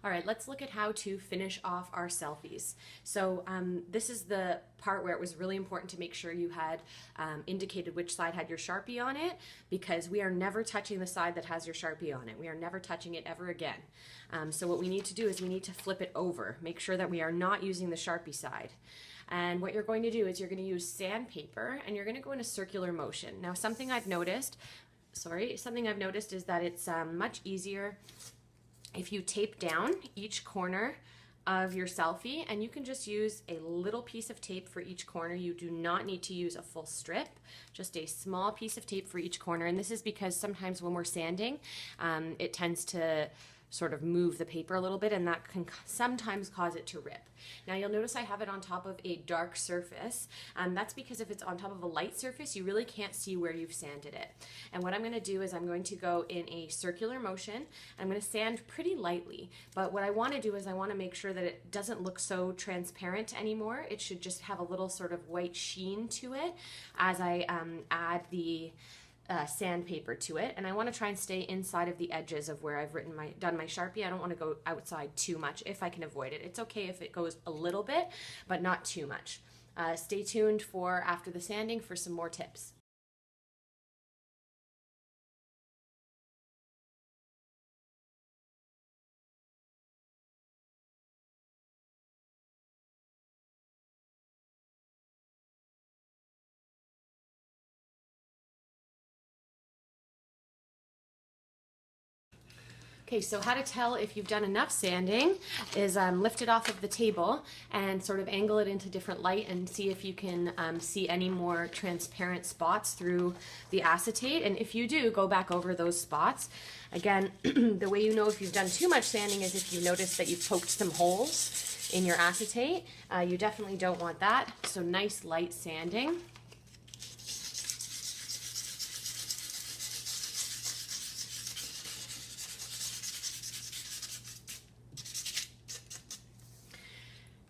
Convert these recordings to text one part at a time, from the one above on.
All right, let's look at how to finish off our selfies. So this is the part where it was really important to make sure you had indicated which side had your Sharpie on it, because we are never touching the side that has your Sharpie on it. We are never touching it ever again. So what we need to do is we need to flip it over. Make sure that we are not using the Sharpie side. And what you're going to do is you're going to use sandpaper and you're going to go in a circular motion. Now something I've noticed is that it's much easier if you tape down each corner of your selfie, and you can just use a little piece of tape for each corner. You do not need to use a full strip, just a small piece of tape for each corner. And this is because sometimes when we're sanding, it tends to sort of move the paper a little bit, and that can sometimes cause it to rip. Now you'll notice I have it on top of a dark surface. That's because if it's on top of a light surface, you really can't see where you've sanded it. And what I'm going to do is I'm going to go in a circular motion. I'm going to sand pretty lightly, but what I want to do is I want to make sure that it doesn't look so transparent anymore. It should just have a little sort of white sheen to it as I add the sandpaper to it, and I want to try and stay inside of the edges of where I've done my Sharpie. I don't want to go outside too much if I can avoid it. It's okay if it goes a little bit, but not too much. Stay tuned for after the sanding for some more tips. Okay, so how to tell if you've done enough sanding is lift it off of the table and sort of angle it into different light and see if you can see any more transparent spots through the acetate. And if you do, go back over those spots. Again, the way you know if you've done too much sanding is if you notice that you've poked some holes in your acetate. You definitely don't want that. So nice light sanding.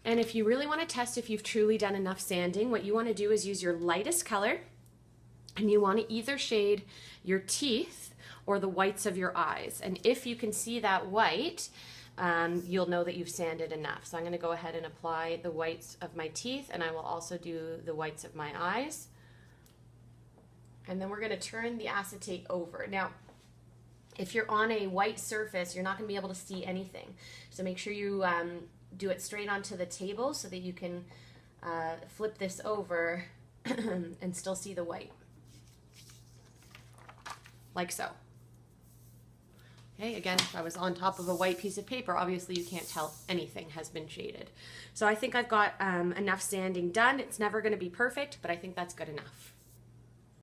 And if you really want to test if you've truly done enough sanding, what you want to do is use your lightest color, and you want to either shade your teeth or the whites of your eyes. And if you can see that white, you'll know that you've sanded enough. So I'm going to go ahead and apply the whites of my teeth, and I will also do the whites of my eyes. And then we're going to turn the acetate over. Now, if you're on a white surface, you're not going to be able to see anything. So make sure you do it straight onto the table so that you can flip this over and still see the white, like so. Okay, again, if I was on top of a white piece of paper, obviously you can't tell anything has been shaded. So I think I've got enough sanding done. It's never going to be perfect, but I think that's good enough.